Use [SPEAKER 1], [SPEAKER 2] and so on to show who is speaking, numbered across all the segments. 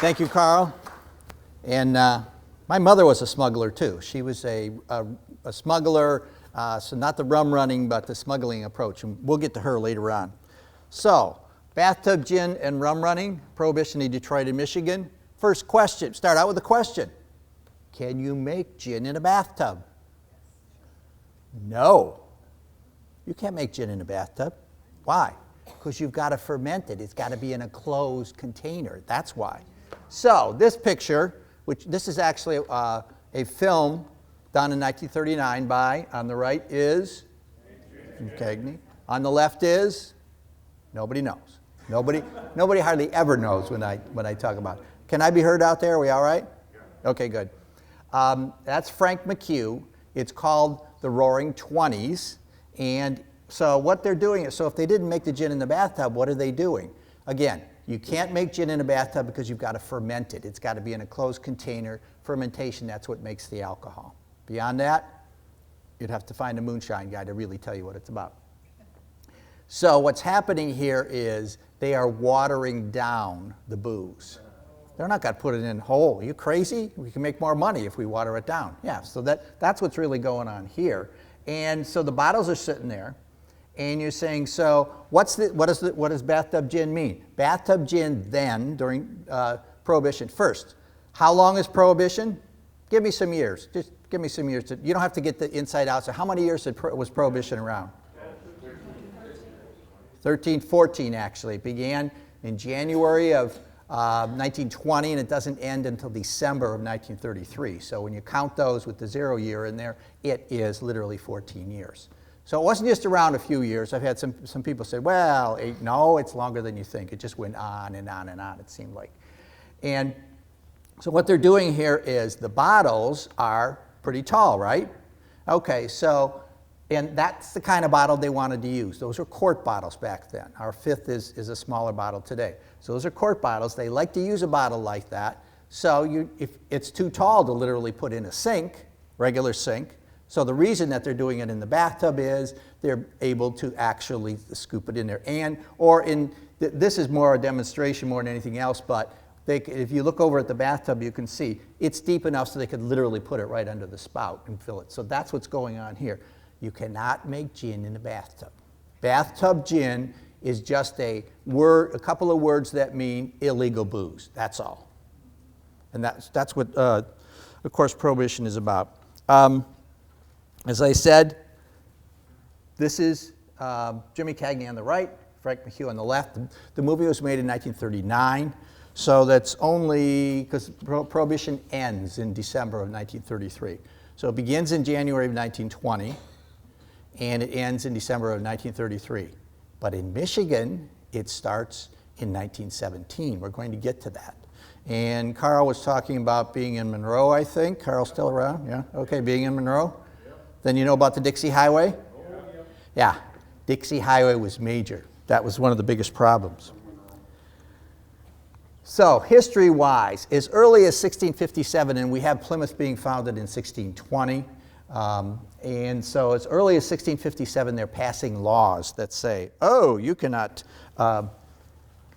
[SPEAKER 1] Thank you, Carl. And my mother was a smuggler too. She was a smuggler, so not the rum running, but the smuggling approach. And we'll get to her later on. So, bathtub gin and rum running, Prohibition in Detroit and Michigan. First question, start out with a question. Can you make gin in a bathtub? No. You can't make gin in a bathtub. Why? Because you've got to ferment it. It's got to be in a closed container. That's why. So this picture, which this is actually a film done in 1939 by, on the right is Cagney. On the left is, nobody knows. Nobody hardly ever knows when I talk about it. Can I be heard out there? Are we all right? Okay, good. That's Frank McHugh. It's called the Roaring Twenties. And so what they're doing is, so if they didn't make the gin in the bathtub, what are they doing? Again, you can't make gin in a bathtub because you've got to ferment it. It's got to be in a closed container. Fermentation, that's what makes the alcohol. Beyond that, you'd have to find a moonshine guy to really tell you what it's about. So what's happening here is they are watering down the booze. They're not going to put it in whole. Are you crazy? We can make more money if we water it down. Yeah, so that's what's really going on here. And so the bottles are sitting there, and you're saying, so what does bathtub gin mean? Bathtub gin then, during Prohibition. First, how long is Prohibition? Give me some years. Just give me some years. You don't have to get the inside out. So how many years was Prohibition around? 1314, actually. It began in January of 1920, and it doesn't end until December of 1933. So when you count those with the 0 year in there, it is literally 14 years. So it wasn't just around a few years. I've had some people say, well, no, it's longer than you think. It just went on and on and on, it seemed like. And so what they're doing here is the bottles are pretty tall, right? Okay, so, and that's the kind of bottle they wanted to use. Those were quart bottles back then. Our fifth is a smaller bottle today. So those are quart bottles. They like to use a bottle like that. So if it's too tall to literally put in a sink, regular sink, so the reason that they're doing it in the bathtub is they're able to actually scoop it in there. This is more a demonstration more than anything else, but if you look over at the bathtub, you can see it's deep enough so they could literally put it right under the spout and fill it. So that's what's going on here. You cannot make gin in the bathtub. Bathtub gin is just a couple of words that mean illegal booze. That's all. And that's what, of course, Prohibition is about. As I said, this is Jimmy Cagney on the right, Frank McHugh on the left. The movie was made in 1939, so that's only because Prohibition ends in December of 1933. So it begins in January of 1920, and it ends in December of 1933. But in Michigan, it starts in 1917. We're going to get to that. And Carl was talking about being in Monroe, I think. Carl's still around? Yeah? Okay, being in Monroe. Then you know about the Dixie Highway? Yeah, Dixie Highway was major. That was one of the biggest problems. So, history-wise, as early as 1657, and we have Plymouth being founded in 1620, and so as early as 1657, they're passing laws that say, oh, you cannot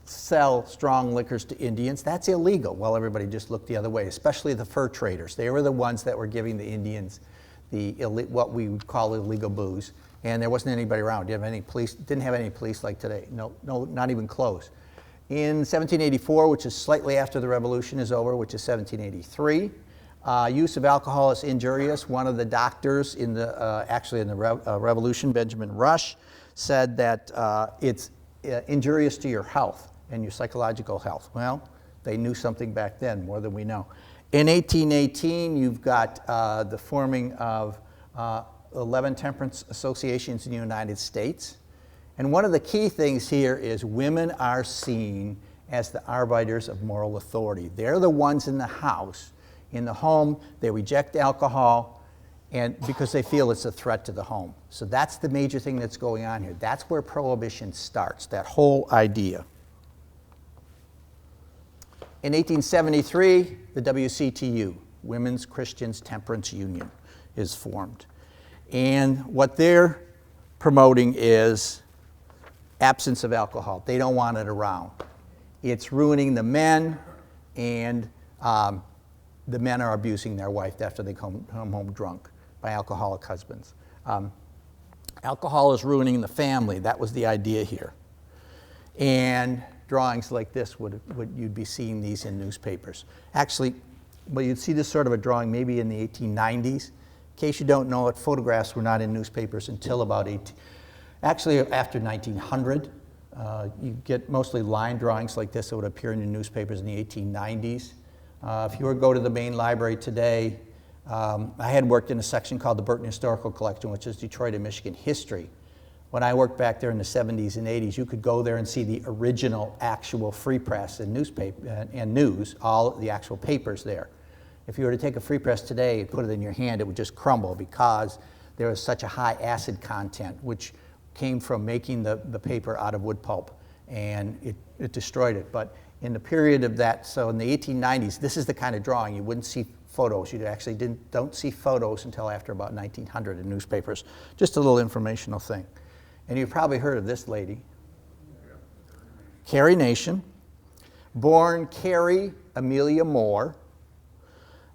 [SPEAKER 1] sell strong liquors to Indians. That's illegal. Well, everybody just looked the other way, especially the fur traders. They were the ones that were giving the Indians what we would call illegal booze, and there wasn't anybody around. Didn't have any police like today. No, not even close. In 1784, which is slightly after the Revolution is over, which is 1783, use of alcohol is injurious. One of the doctors in the Revolution, Benjamin Rush, said that it's injurious to your health and your psychological health. Well, they knew something back then, more than we know. In 1818, you've got the forming of 11 temperance associations in the United States. And one of the key things here is women are seen as the arbiters of moral authority. They're the ones in the house. In the home, they reject alcohol and because they feel it's a threat to the home. So that's the major thing that's going on here. That's where Prohibition starts, that whole idea. In 1873, the WCTU, Women's Christians Temperance Union, is formed. And what they're promoting is absence of alcohol. They don't want it around. It's ruining the men. and the men are abusing their wife after they come home drunk by alcoholic husbands. Alcohol is ruining the family. That was the idea here. And drawings like this you'd be seeing these in newspapers. Actually, well, you'd see this sort of a drawing maybe in the 1890s. In case you don't know it, photographs were not in newspapers until about actually after 1900. You get mostly line drawings like this that would appear in the newspapers in the 1890s. If you were to go to the main library today, I had worked in a section called the Burton Historical Collection, which is Detroit and Michigan history. When I worked back there in the 70s and 80s, you could go there and see the original actual free press and newspaper and news, all the actual papers there. If you were to take a free press today and put it in your hand, it would just crumble because there was such a high acid content, which came from making the paper out of wood pulp, and it destroyed it. But in the period of that, so in the 1890s, this is the kind of drawing. You wouldn't see photos. You actually don't see photos until after about 1900 in newspapers. Just a little informational thing. And you've probably heard of this lady. Carrie Nation, born Carrie Amelia Moore.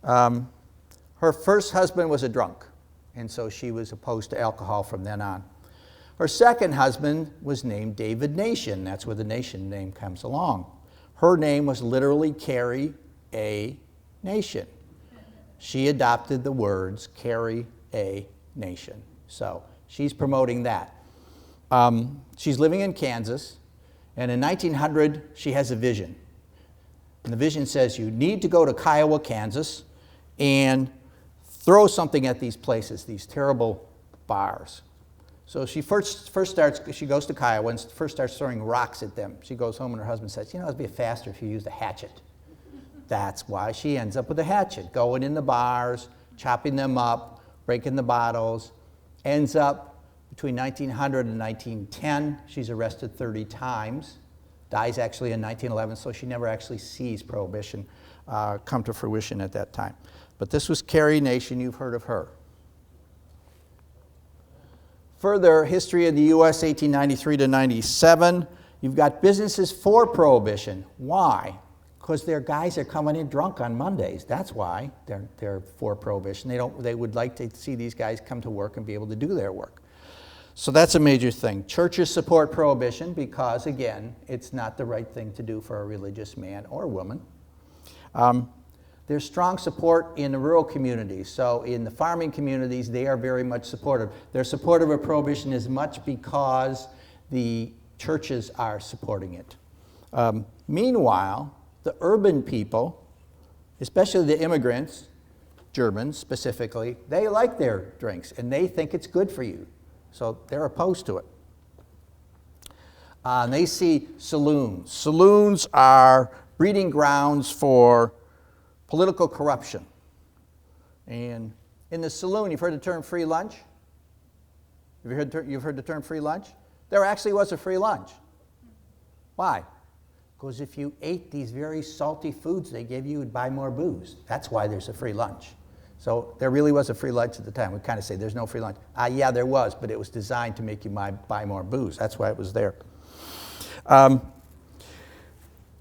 [SPEAKER 1] Her first husband was a drunk, and so she was opposed to alcohol from then on. Her second husband was named David Nation. That's where the Nation name comes along. Her name was literally Carrie A. Nation. She adopted the words Carrie A. Nation. So she's promoting that. She's living in Kansas, and in 1900, she has a vision. And the vision says you need to go to Kiowa, Kansas, and throw something at these places, these terrible bars. So she first starts, she goes to Kiowa and first starts throwing rocks at them. She goes home and her husband says, you know, it'd be faster if you used a hatchet. That's why she ends up with a hatchet, going in the bars, chopping them up, breaking the bottles, ends up between 1900 and 1910. She's arrested 30 times, dies actually in 1911, so she never actually sees Prohibition come to fruition at that time. But this was Carrie Nation. You've heard of her. Further, history of the U.S. 1893 to 97. You've got businesses for Prohibition. Why? Because their guys are coming in drunk on Mondays. That's why they're for Prohibition. They would like to see these guys come to work and be able to do their work. So that's a major thing. Churches support Prohibition because, again, it's not the right thing to do for a religious man or woman. There's strong support in the rural communities. So in the farming communities, they are very much supportive. They're supportive of Prohibition as much because the churches are supporting it. Meanwhile, the urban people, especially the immigrants, Germans specifically, they like their drinks and they think it's good for you. So they're opposed to it. And they see saloons. Saloons are breeding grounds for political corruption. And in the saloon, you've heard the term free lunch? You've heard the term free lunch? There actually was a free lunch. Why? Because if you ate these very salty foods they gave you, you'd buy more booze. That's why there's a free lunch. So there really was a free lunch at the time. We kind of say there's no free lunch. Yeah, there was, but it was designed to make you buy more booze. That's why it was there.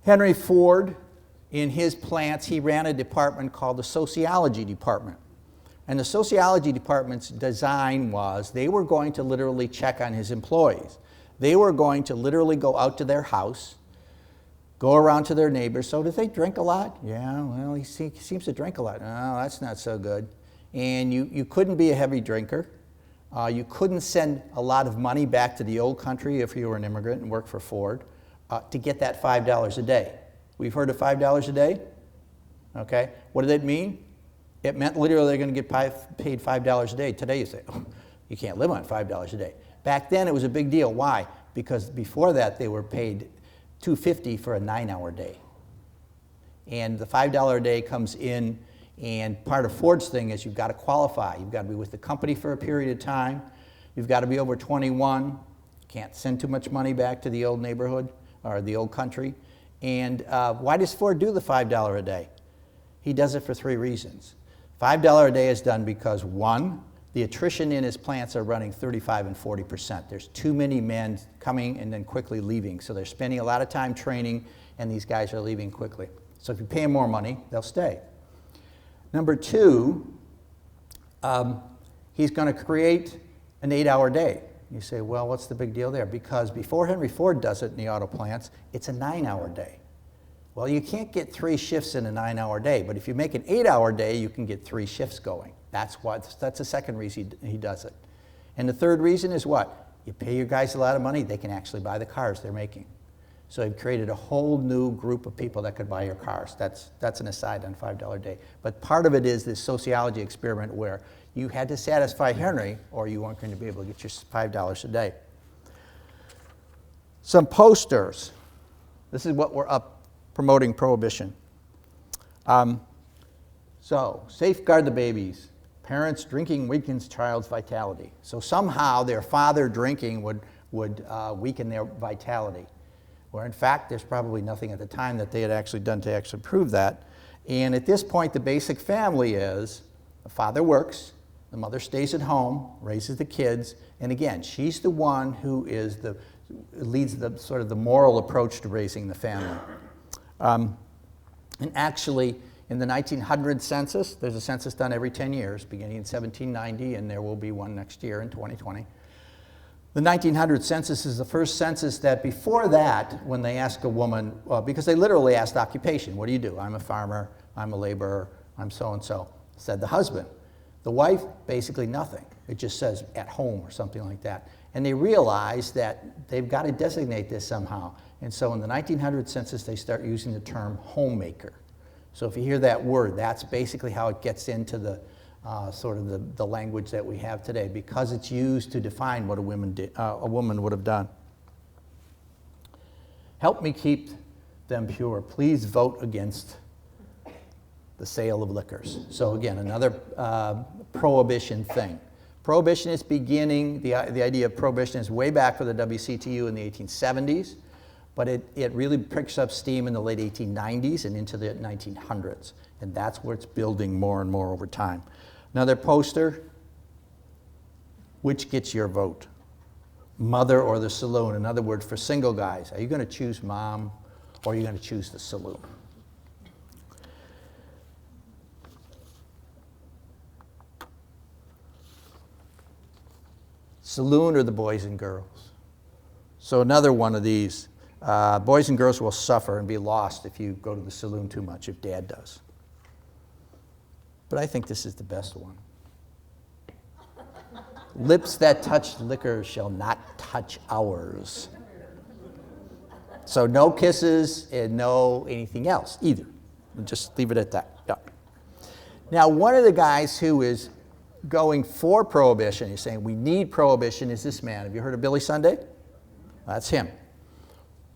[SPEAKER 1] Henry Ford, in his plants, he ran a department called the sociology department. And the sociology department's design was they were going to literally check on his employees. They were going to literally go out to their house, go around to their neighbors. So, do they drink a lot? Yeah, well, he seems to drink a lot. No, that's not so good. And you couldn't be a heavy drinker. You couldn't send a lot of money back to the old country if you were an immigrant and worked for Ford to get that $5 a day. We've heard of $5 a day? Okay. What did it mean? It meant literally they're going to get paid $5 a day. Today you say, oh, you can't live on $5 a day. Back then it was a big deal. Why? Because before that they were paid $2.50 for a 9-hour day. And the $5 a day comes in, and part of Ford's thing is you've got to qualify. You've got to be with the company for a period of time. You've got to be over 21. Can't send too much money back to the old neighborhood or the old country. And why does Ford do the $5 a day? He does it for 3 reasons. $5 a day is done because, 1, the attrition in his plants are running 35 and 40%. There's too many men coming and then quickly leaving. So they're spending a lot of time training, and these guys are leaving quickly. So if you pay them more money, they'll stay. Number two, he's going to create an 8-hour day. You say, well, what's the big deal there? Because before Henry Ford does it in the auto plants, it's a 9-hour day. Well, you can't get 3 shifts in a 9-hour day, but if you make an 8-hour day, you can get 3 shifts going. That's the second reason he does it. And the third reason is what? You pay your guys a lot of money, they can actually buy the cars they're making. So they've created a whole new group of people that could buy your cars. That's an aside on $5 a day. But part of it is this sociology experiment where you had to satisfy Henry or you weren't going to be able to get your $5 a day. Some posters. This is what we're up promoting Prohibition. So, safeguard the babies. Parents drinking weakens child's vitality. So somehow their father drinking would weaken their vitality. Where in fact, there's probably nothing at the time that they had actually done to actually prove that. And at this point, the basic family is the father works, the mother stays at home, raises the kids, and again, she's the one who leads the sort of the moral approach to raising the family. And actually, in the 1900 census, there's a census done every 10 years, beginning in 1790, and there will be one next year in 2020. The 1900 census is the first census that before that, when they ask a woman, because they literally asked occupation, what do you do? I'm a farmer, I'm a laborer, I'm so-and-so, said the husband. The wife, basically nothing. It just says at home or something like that. And they realize that they've got to designate this somehow. And so in the 1900 census, they start using the term homemaker. So if you hear that word, that's basically how it gets into the sort of the language that we have today, because it's used to define what a woman would have done. Help me keep them pure. Please vote against the sale of liquors. So again, another prohibition thing. Prohibition is beginning, the idea of prohibition is way back for the WCTU in the 1870s, but it really picks up steam in the late 1890s and into the 1900s. And that's where it's building more and more over time. Another poster, which gets your vote? Mother or the saloon? In other words, for single guys, are you going to choose mom or are you going to choose the saloon? Saloon or the boys and girls? So another one of these. Boys and girls will suffer and be lost if you go to the saloon too much, if dad does. But I think this is the best one. Lips that touch liquor shall not touch ours. So no kisses and no anything else either. We'll just leave it at that. Yeah. Now, one of the guys who is going for prohibition, he's saying we need prohibition, is this man. Have you heard of Billy Sunday? That's him.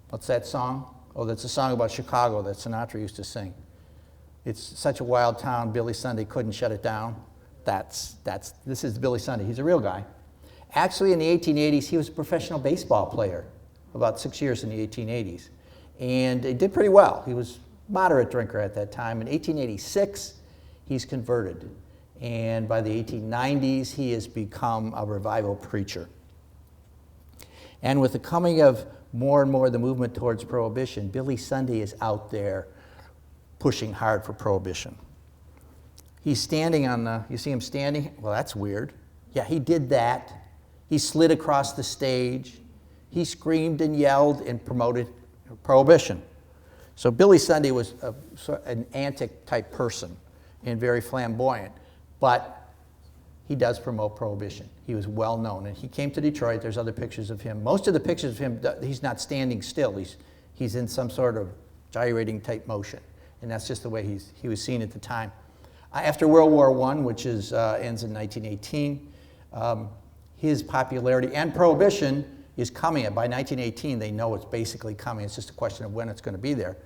[SPEAKER 1] What's that song? Oh, that's a song about Chicago that Sinatra used to sing. It's such a wild town, Billy Sunday couldn't shut it down. This is Billy Sunday. He's a real guy. Actually, in the 1880s, he was a professional baseball player, about 6 years in the 1880s. And he did pretty well. He was a moderate drinker at that time. In 1886, he's converted. And by the 1890s, he has become a revival preacher. And with the coming of more and more the movement towards prohibition, Billy Sunday is out there pushing hard for prohibition. He's standing on the, you see him standing? Well, that's weird. Yeah, he did that. He slid across the stage. He screamed and yelled and promoted prohibition. So Billy Sunday was an antic type person and very flamboyant, but he does promote prohibition. He was well known, and he came to Detroit. There's other pictures of him. Most of the pictures of him, he's not standing still. He's in some sort of gyrating type motion, and that's just the way he was seen at the time. After World War I, which ends in 1918, his popularity and prohibition is coming. By 1918, they know it's basically coming. It's just a question of when it's going to be there,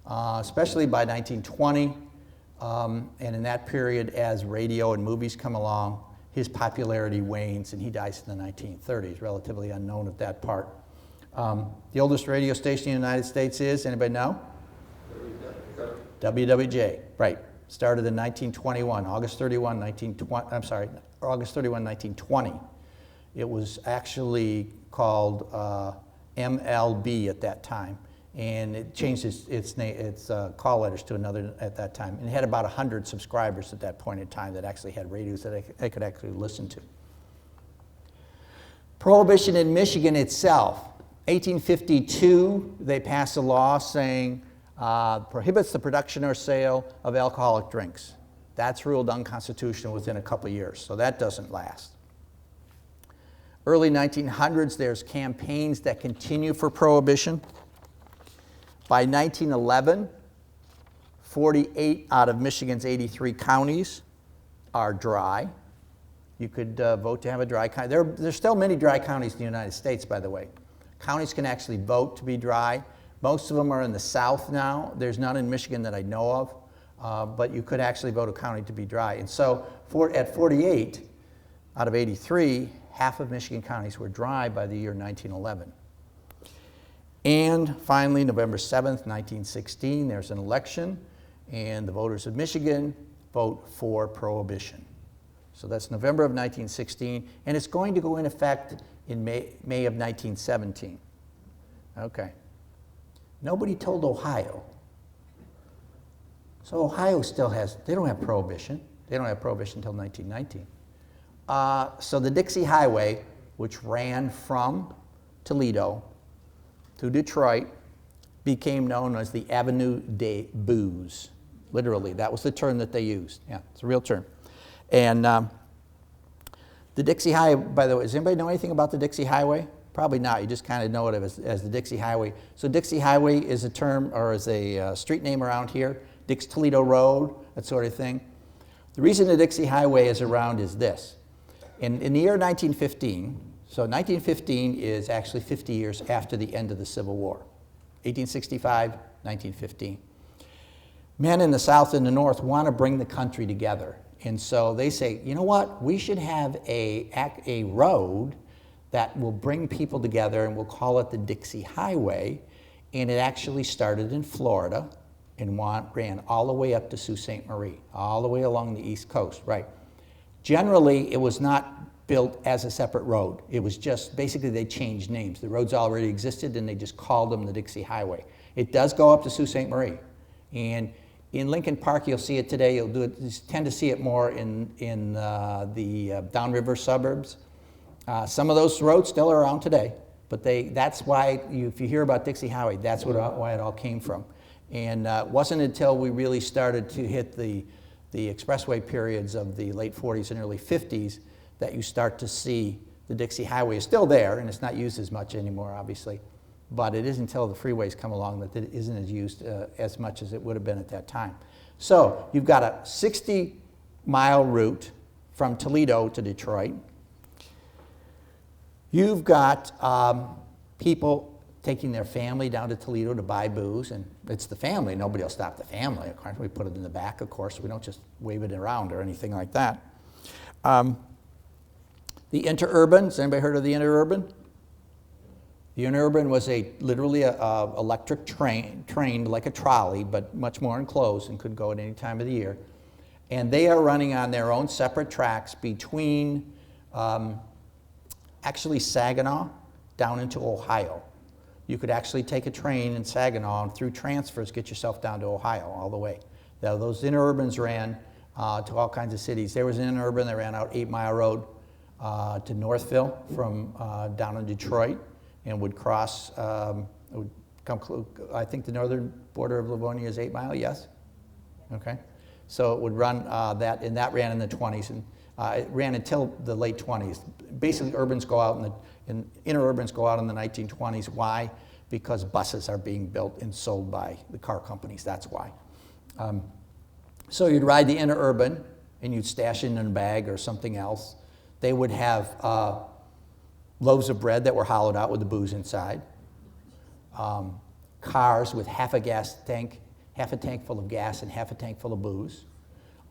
[SPEAKER 1] especially by 1920. And in that period, as radio and movies come along, his popularity wanes, and he dies in the 1930s, relatively unknown at that part. The oldest radio station in the United States is, anybody know? WWJ, right. Started in 1921, August 31, 1920. It was actually called MLB at that time, and it changed its call letters to another at that time. And it had about 100 subscribers at that point in time that actually had radios that I could actually listen to. Prohibition in Michigan itself. 1852, they passed a law saying prohibits the production or sale of alcoholic drinks. That's ruled unconstitutional within a couple of years, so that doesn't last. Early 1900s, there's campaigns that continue for prohibition. By 1911, 48 out of Michigan's 83 counties are dry. You could vote to have a dry county. There's still many dry counties in the United States, by the way. Counties can actually vote to be dry. Most of them are in the South now. There's none in Michigan that I know of, but you could actually vote a county to be dry. And so at 48 out of 83, half of Michigan counties were dry by the year 1911. And finally, November 7th, 1916, there's an election, and the voters of Michigan vote for prohibition. So that's November of 1916, and it's going to go in effect in May of 1917. Okay. Nobody told Ohio. So Ohio still they don't have prohibition. They don't have prohibition until 1919. So the Dixie Highway, which ran from Toledo to Detroit, became known as the Avenue des Booze. Literally, that was the term that they used. Yeah, it's a real term. And the Dixie Highway, by the way, does anybody know anything about the Dixie Highway? Probably not. You just kind of know it as the Dixie Highway. So Dixie Highway is a term, or is a street name around here. Dix-Toledo Road, that sort of thing. The reason the Dixie Highway is around is this. In the year 1915, so 1915 is actually 50 years after the end of the Civil War. 1865, 1915. Men in the South and the North want to bring the country together. And so they say, you know what, we should have a road that will bring people together, and we'll call it the Dixie Highway. And it actually started in Florida and ran all the way up to Sault Ste. Marie, all the way along the East Coast, right. Generally, it was not built as a separate road. It was just, basically they changed names. The roads already existed and they just called them the Dixie Highway. It does go up to Sault Ste. Marie. And in Lincoln Park, you'll see it today. You tend to see it more in the downriver suburbs. Some of those roads still are around today, but that's why, if you hear about Dixie Highway, that's why it all came from. And it wasn't until we really started to hit the expressway periods of the late 40s and early 50s that you start to see the Dixie Highway is still there, and it's not used as much anymore, obviously. But it isn't until the freeways come along that it isn't as used as much as it would have been at that time. So you've got a 60-mile route from Toledo to Detroit. You've got people taking their family down to Toledo to buy booze, and it's the family. Nobody will stop the family, of course. We put it in the back, of course. We don't just wave it around or anything like that. The interurban, has anybody heard of the interurban? The interurban was literally a electric train like a trolley, but much more enclosed and could go at any time of the year. And they are running on their own separate tracks between actually Saginaw down into Ohio. You could actually take a train in Saginaw and through transfers get yourself down to Ohio all the way. Now, those interurbans ran to all kinds of cities. There was an interurban that ran out 8 Mile Road to Northville from down in Detroit, and would cross, would come, I think the northern border of Livonia is 8 Mile, yes? Okay. So it would run that, and that ran in the 20s, and it ran until the late 20s. Basically, urbans go out, and interurbans go out in the 1920s. Why? Because buses are being built and sold by the car companies, that's why. So you'd ride the interurban, and you'd stash it in a bag or something else. They would have loaves of bread that were hollowed out with the booze inside. Cars with half a tank full of gas and half a tank full of booze.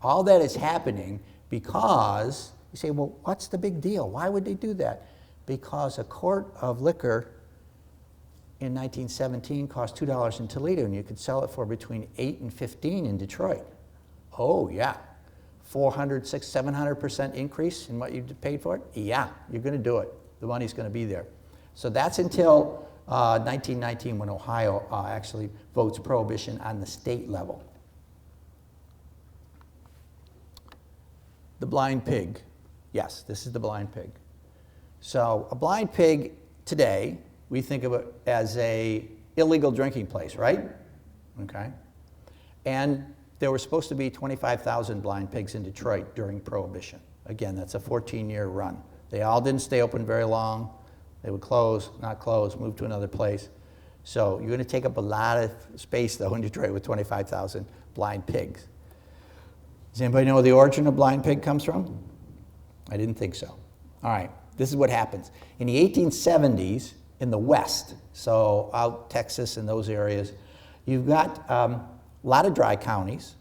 [SPEAKER 1] All that is happening because, you say, well, what's the big deal? Why would they do that? Because a quart of liquor in 1917 cost $2 in Toledo, and you could sell it for between $8 and $15 in Detroit. Oh, yeah. 400, 600, 700% increase in what you paid for it? Yeah, you're going to do it. The money's going to be there. So that's until 1919 when Ohio actually votes prohibition on the state level. The blind pig. Yes, this is the blind pig. So a blind pig today, we think of it as a illegal drinking place, right? Okay. And there were supposed to be 25,000 blind pigs in Detroit during Prohibition. Again, that's a 14-year run. They all didn't stay open very long. They would close, not close, move to another place. So you're going to take up a lot of space, though, in Detroit with 25,000 blind pigs. Does anybody know where the origin of blind pig comes from? I didn't think so. All right, this is what happens. In the 1870s, in the West, so out Texas and those areas, you've got a lot of dry counties.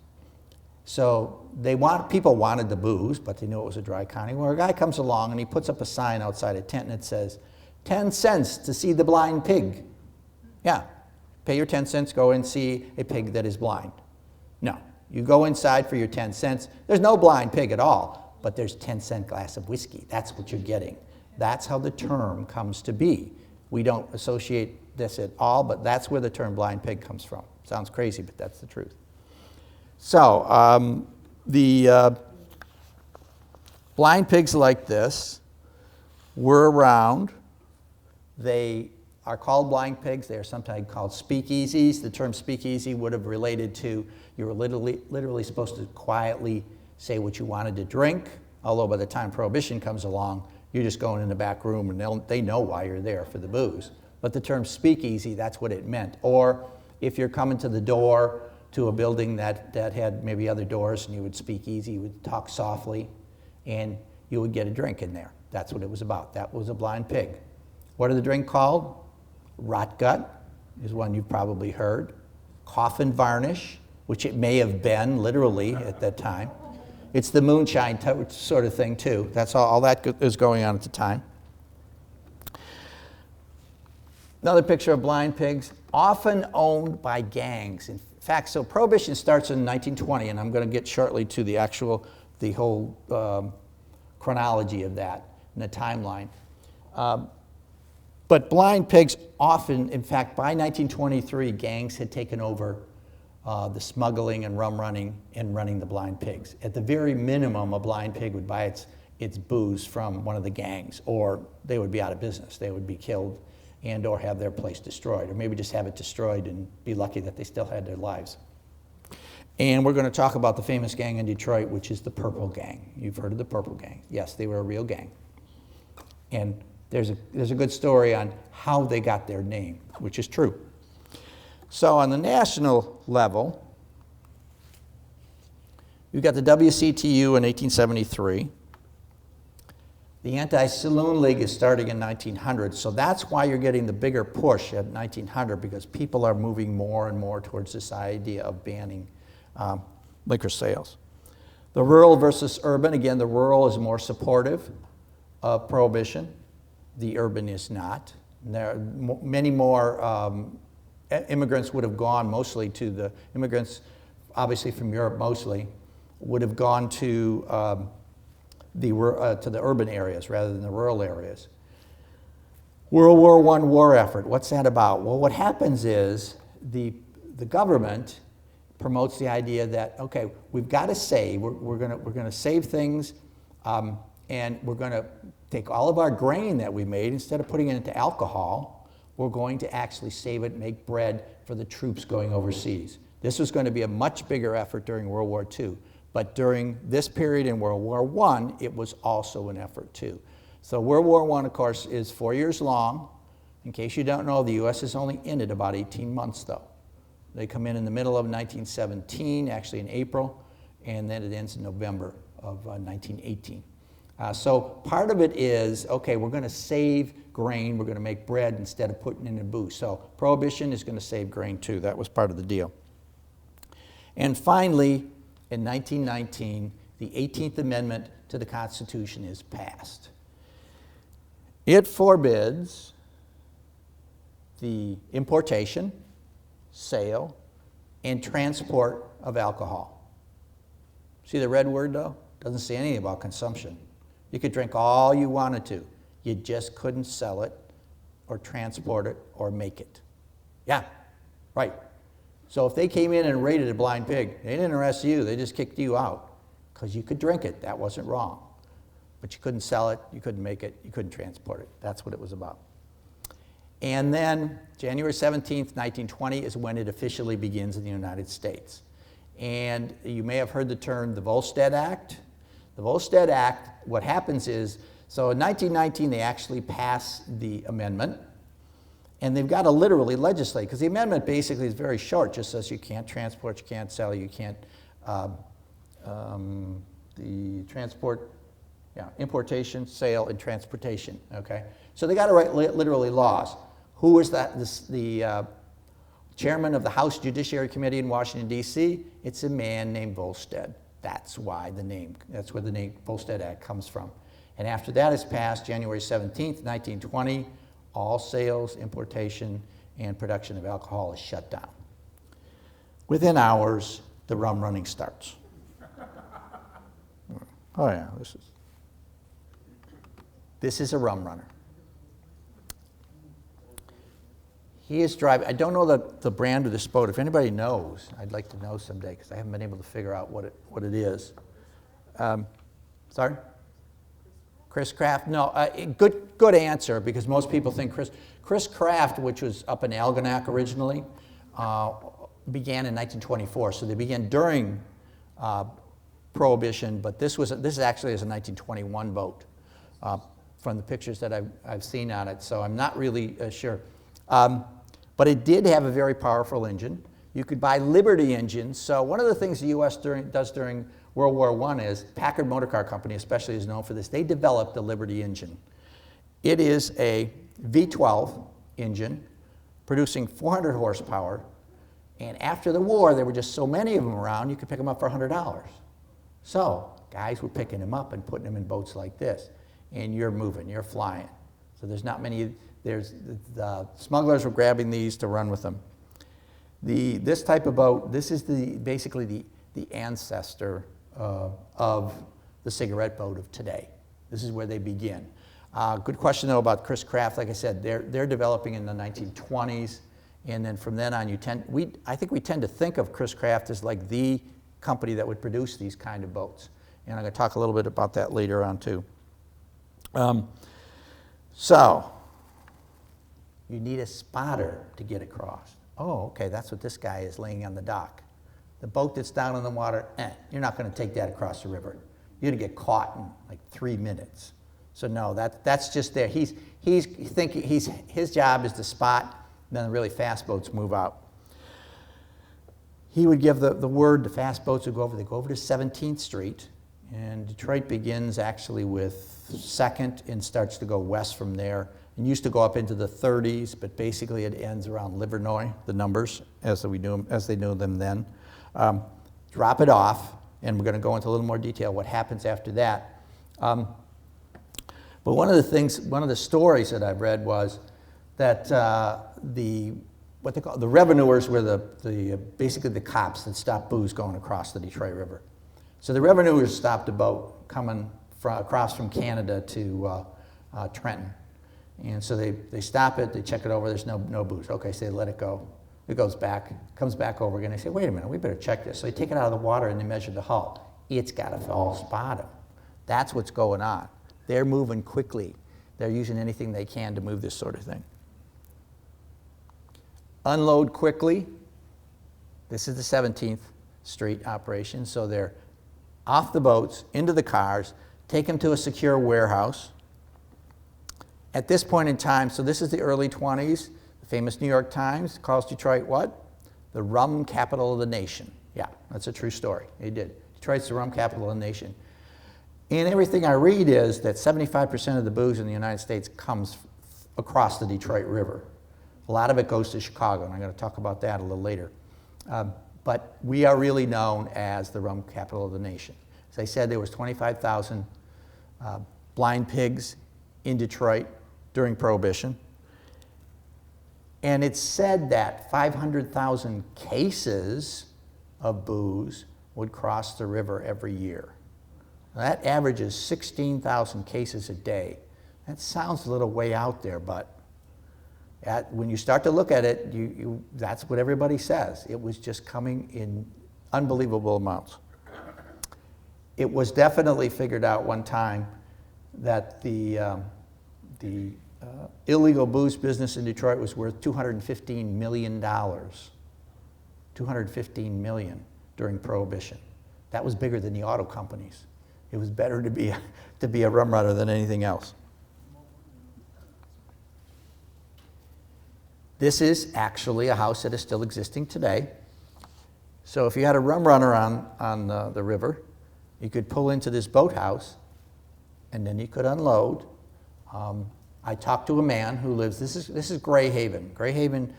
[SPEAKER 1] So people wanted the booze, but they knew it was a dry county. Well, a guy comes along and he puts up a sign outside a tent and it says, 10 cents to see the blind pig. Yeah, pay your 10 cents, go and see a pig that is blind. No, you go inside for your 10 cents. There's no blind pig at all, but there's 10-cent glass of whiskey. That's what you're getting. That's how the term comes to be. We don't associate this at all, but that's where the term blind pig comes from. Sounds crazy, but that's the truth. So the blind pigs like this were around. They are called blind pigs. They are sometimes called speakeasies. The term speakeasy would have related to you were literally supposed to quietly say what you wanted to drink, although by the time Prohibition comes along, you're just going in the back room and they know why you're there for the booze. But the term speakeasy, that's what it meant. Or if you're coming to the door to a building that had maybe other doors and you would speak easy, you would talk softly, and you would get a drink in there. That's what it was about. That was a blind pig. What are the drink called? Rot gut is one you've probably heard. Coffin varnish, which it may have been literally at that time. It's the moonshine sort of thing too. That's all that is going on at the time. Another picture of blind pigs, often owned by gangs. In fact, so Prohibition starts in 1920, and I'm going to get shortly to the whole chronology of that and the timeline. But blind pigs often, in fact, by 1923, gangs had taken over the smuggling and rum running and running the blind pigs. At the very minimum, a blind pig would buy its booze from one of the gangs, or they would be out of business. They would be killed and or have their place destroyed, or maybe just have it destroyed and be lucky that they still had their lives. And we're going to talk about the famous gang in Detroit, which is the Purple Gang. You've heard of the Purple Gang. Yes, they were a real gang. And there's a good story on how they got their name, which is true. So on the national level, you've got the WCTU in 1873. The Anti-Saloon League is starting in 1900, so that's why you're getting the bigger push at 1900, because people are moving more and more towards this idea of banning liquor sales. The rural versus urban, again, the rural is more supportive of Prohibition. The urban is not. There are many more immigrants would have gone mostly to the immigrants, obviously from Europe mostly, would have gone to the urban areas rather than the rural areas. World War I war effort, what's that about? Well, what happens is the government promotes the idea that, okay, we've got to save, we're gonna save things, and we're gonna take all of our grain that we made, instead of putting it into alcohol, we're going to actually save it, make bread for the troops going overseas. This was going to be a much bigger effort during World War II. But during this period in World War I, it was also an effort too. So World War I, of course, is 4 years long. In case you don't know, the U.S. is only in it about 18 months, though. They come in the middle of 1917, actually in April, and then it ends in November of 1918. So part of it is, okay, we're going to save grain, we're going to make bread instead of putting it in booze. So Prohibition is going to save grain too. That was part of the deal. And finally, in 1919, the 18th Amendment to the Constitution is passed. It forbids the importation, sale, and transport of alcohol. See the red word, though? Doesn't say anything about consumption. You could drink all you wanted to. You just couldn't sell it or transport it or make it. Yeah, right. So if they came in and raided a blind pig, they didn't arrest you, they just kicked you out because you could drink it. That wasn't wrong. But you couldn't sell it, you couldn't make it, you couldn't transport it. That's what it was about. And then January 17th, 1920 is when it officially begins in the United States. And you may have heard the term the Volstead Act. The Volstead Act, what happens is, so in 1919 they actually pass the amendment, and they've got to literally legislate, because the amendment basically is very short, just says you can't transport, you can't sell, you can't, importation, sale, and transportation, okay? So they got to write literally laws. Who is that? The chairman of the House Judiciary Committee in Washington, D.C.? It's a man named Volstead. That's why the name, that's where the name Volstead Act comes from. And after that is passed, January 17th, 1920, all sales, importation, and production of alcohol is shut down. Within hours, the rum running starts. Oh yeah, this is a rum runner. He is driving, I don't know the brand of this boat. If anybody knows, I'd like to know someday, because I haven't been able to figure out what it is. Sorry? Chris Craft? No, good answer, because most people think Chris Craft, which was up in Algonac originally, began in 1924. So they began during Prohibition, but this actually is a 1921 boat from the pictures that I've seen on it, so I'm not really sure. But it did have a very powerful engine. You could buy Liberty engines. So one of the things the U.S. does during World War I is, Packard Motor Car Company especially is known for this, they developed the Liberty engine. It is a V12 engine producing 400 horsepower, and after the war there were just so many of them around you could pick them up for $100. So guys were picking them up and putting them in boats like this, and you're moving, you're flying. So there's not many, the smugglers were grabbing these to run with them. This type of boat, this is basically the ancestor of the cigarette boat of today. This is where they begin. Good question though about Chris Craft. Like I said, they're developing in the 1920s, and then from then on I think we tend to think of Chris Craft as like the company that would produce these kind of boats. And I'm going to talk a little bit about that later on too. So, you need a spotter to get across. Oh, okay, that's what this guy is laying on the dock. The boat that's down in the water, you're not going to take that across the river. You're going to get caught in like 3 minutes. So no, that's just there. His job is to spot, then the really fast boats move out. He would give the word, the fast boats would go over, they go over to 17th Street, and Detroit begins actually with 2nd and starts to go west from there. And used to go up into the 30s, but basically it ends around Livernois, the numbers, as they knew them then. Drop it off, and we're going to go into a little more detail what happens after that. But one of the stories that I've read was that what they call the revenuers were basically the cops that stopped booze going across the Detroit River. So the revenuers stopped a boat coming across from Canada to Trenton. And so they stop it, they check it over, there's no booze. Okay, so they let it go. It goes back, comes back over again. They say, wait a minute, we better check this. So they take it out of the water and they measure the hull. It's got a false bottom. That's what's going on. They're moving quickly. They're using anything they can to move this sort of thing. Unload quickly. This is the 17th Street operation. So they're off the boats, into the cars, take them to a secure warehouse. At this point in time, so this is the early 20s, the famous New York Times calls Detroit what? The rum capital of the nation. Yeah, that's a true story. They did. Detroit's the rum capital of the nation. And everything I read is that 75% of the booze in the United States comes across the Detroit River. A lot of it goes to Chicago, and I'm going to talk about that a little later. But we are really known as the rum capital of the nation. As I said, there was 25,000 blind pigs in Detroit during Prohibition. And it's said that 500,000 cases of booze would cross the river every year. That averages 16,000 cases a day. That sounds a little way out there, but When you start to look at it, that's what everybody says. It was just coming in unbelievable amounts. It was definitely figured out one time that the illegal booze business in Detroit was worth $215 million. $215 million during Prohibition. That was bigger than the auto companies. It was better to be a rum runner than anything else. This is actually a house that is still existing today. So if you had a rum runner on the river, you could pull into this boathouse, and then you could unload. I talked to a man who lives. This is Gray Haven. Gray Haven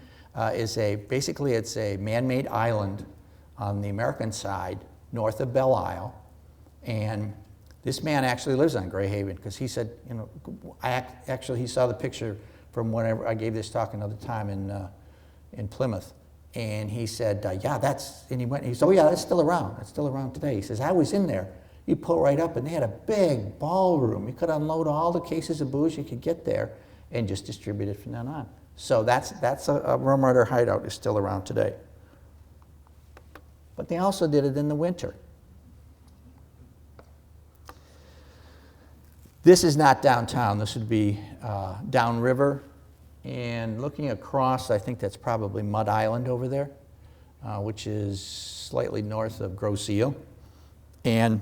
[SPEAKER 1] is basically it's a man-made island on the American side, north of Belle Isle, and this man actually lives on Gray Haven because he said, you know, he saw the picture from whenever I gave this talk another time in Plymouth, and he said, yeah, and he said, oh yeah, that's still around. It's still around today. He says, I was in there. You pull right up, and they had a big ballroom. You could unload all the cases of booze you could get there and just distribute it from then on. So that's a Rum Runner hideout is still around today. But they also did it in the winter. This is not downtown. This would be downriver. And looking across, I think that's probably Mud Island over there, which is slightly north of Grosse Ile. And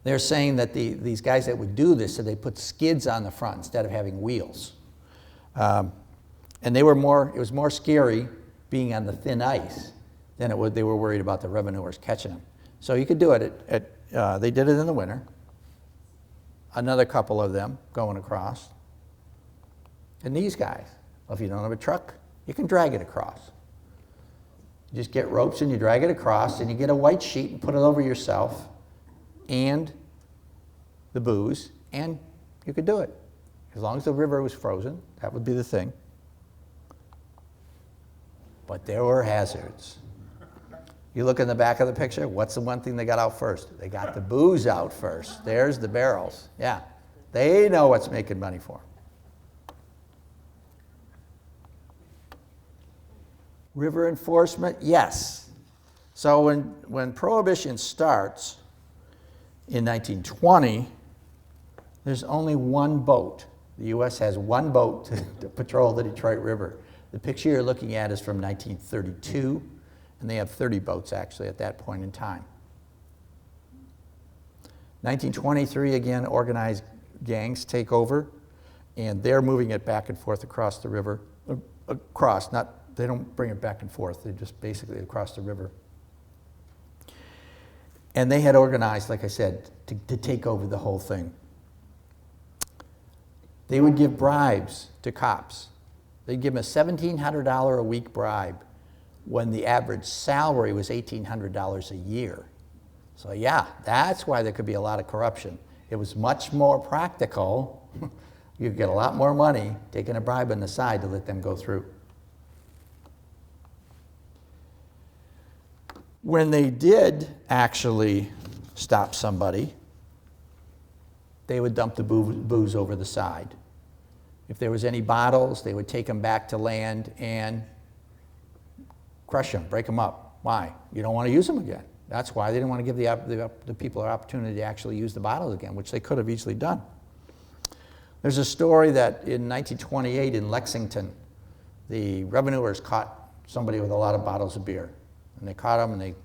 [SPEAKER 1] they're saying that these guys that would do this, so they put skids on the front instead of having wheels. And it was more scary being on the thin ice than they were worried about the revenuers catching them. So you could do it they did it in the winter. Another couple of them going across. And these guys, well, if you don't have a truck, you can drag it across. You just get ropes and you drag it across, and you get a white sheet and put it over yourself and the booze, and you could do it. As long as the river was frozen, that would be the thing. But there were hazards. You look in the back of the picture, what's the one thing they got out first? They got the booze out first. There's the barrels. Yeah, they know what's making money for them. River enforcement, yes. So when Prohibition starts in 1920, there's only one boat. The U.S. has one boat to patrol the Detroit River. The picture you're looking at is from 1932, and they have 30 boats actually at that point in time. 1923, again, organized gangs take over, and they're moving it back and forth across the river. They don't bring it back and forth, they just basically across the river. And they had organized, like I said, to take over the whole thing. They would give bribes to cops. They'd give them a $1,700 a week bribe when the average salary was $1,800 a year. So yeah, that's why there could be a lot of corruption. It was much more practical. You could get a lot more money taking a bribe on the side to let them go through. When they did actually stop somebody, they would dump the booze over the side. If there was any bottles, they would take them back to land and crush them, break them up. Why? You don't want to use them again. That's why they didn't want to give the people an opportunity to actually use the bottles again, which they could have easily done. There's a story that in 1928 in Lexington, the revenuers caught somebody with a lot of bottles of beer. And they caught him and they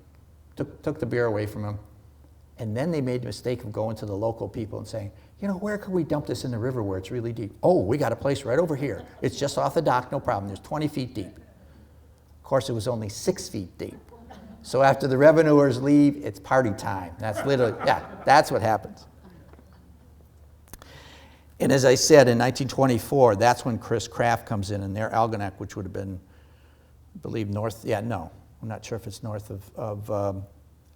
[SPEAKER 1] took the beer away from him. And then they made the mistake of going to the local people and saying, you know, where can we dump this in the river where it's really deep? Oh, we got a place right over here. It's just off the dock, no problem. There's 20 feet deep. Of course, it was only 6 feet deep. So after the revenuers leave, it's party time. That's literally, yeah, that's what happens. And as I said, in 1924, that's when Chris Kraft comes in, and their Algonac, which would have been, I believe, north, yeah, no. I'm not sure if it's north of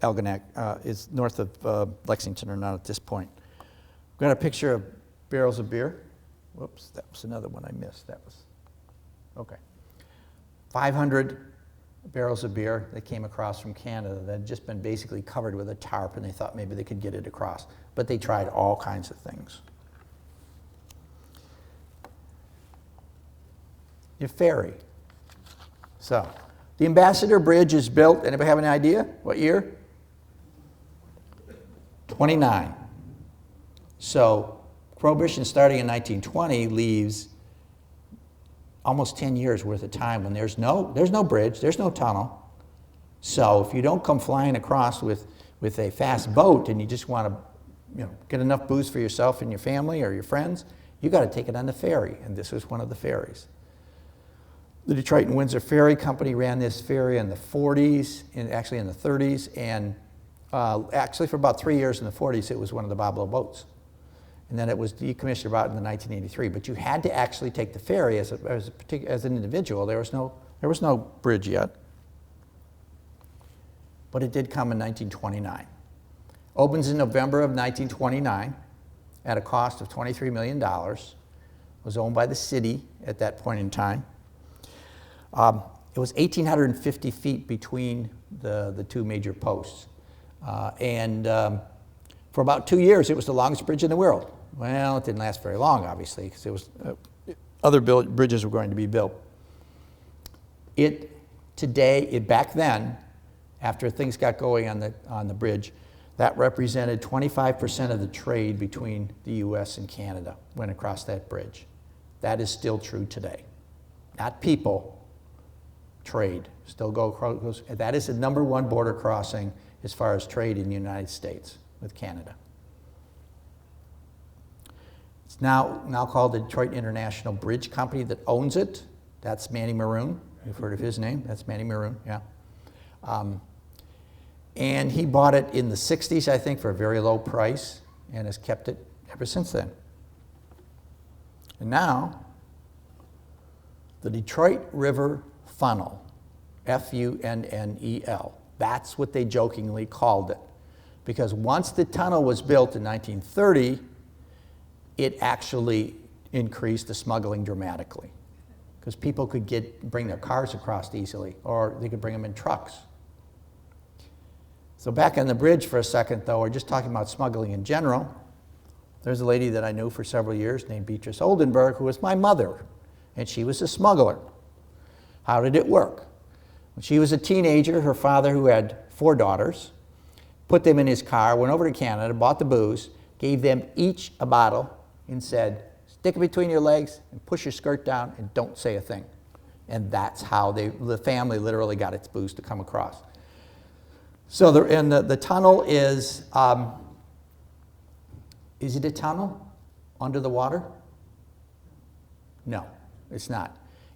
[SPEAKER 1] Algonac, is north of Lexington or not at this point. We've got a picture of barrels of beer. Whoops, that was another one I missed. That was, okay. 500 barrels of beer that came across from Canada that had just been basically covered with a tarp, and they thought maybe they could get it across. But they tried all kinds of things. your ferry. So, the Ambassador Bridge is built, anybody have any idea? What year? 29. So, Prohibition starting in 1920 leaves almost 10 years worth of time when there's no bridge, there's no tunnel. So if you don't come flying across with a fast boat and you just want to get enough booze for yourself and your family or your friends, you got to take it on the ferry, and this was one of the ferries. The Detroit-Windsor Ferry Company ran this ferry in the 40s, actually in the 30s, and actually for about 3 years in the 40s it was one of the Boblo boats. And then it was decommissioned about in the 1983. But you had to actually take the ferry as an individual. There was no bridge yet. But it did come in 1929. Opens in November of 1929 at a cost of $23 million. Was owned by the city at that point in time. It was 1,850 feet between the two major posts. For about 2 years, it was the longest bridge in the world. Well, it didn't last very long, obviously, because it was other bridges were going to be built. Back then, after things got going on the bridge, that represented 25% of the trade between the U.S. and Canada went across that bridge. That is still true today. Not people, trade. Still go across. That is the #1 border crossing as far as trade in the United States with Canada. It's now called the Detroit International Bridge Company that owns it. That's Manny Maroon. You've heard of his name. That's Manny Maroon, yeah. And he bought it in the 60s, I think, for a very low price and has kept it ever since then. And now, the Detroit River Funnel, Funnel, that's what they jokingly called it. Because once the tunnel was built in 1930, it actually increased the smuggling dramatically. Because people could bring their cars across easily, or they could bring them in trucks. So back on the bridge for a second, though, we're just talking about smuggling in general. There's a lady that I knew for several years named Beatrice Oldenburg, who was my mother, and she was a smuggler. How did it work? When she was a teenager, her father, who had 4 daughters, put them in his car, went over to Canada, bought the booze, gave them each a bottle, and said, stick it between your legs and push your skirt down and don't say a thing. And that's how the family literally got its booze to come across. So the tunnel is it a tunnel under the water? No, it's not.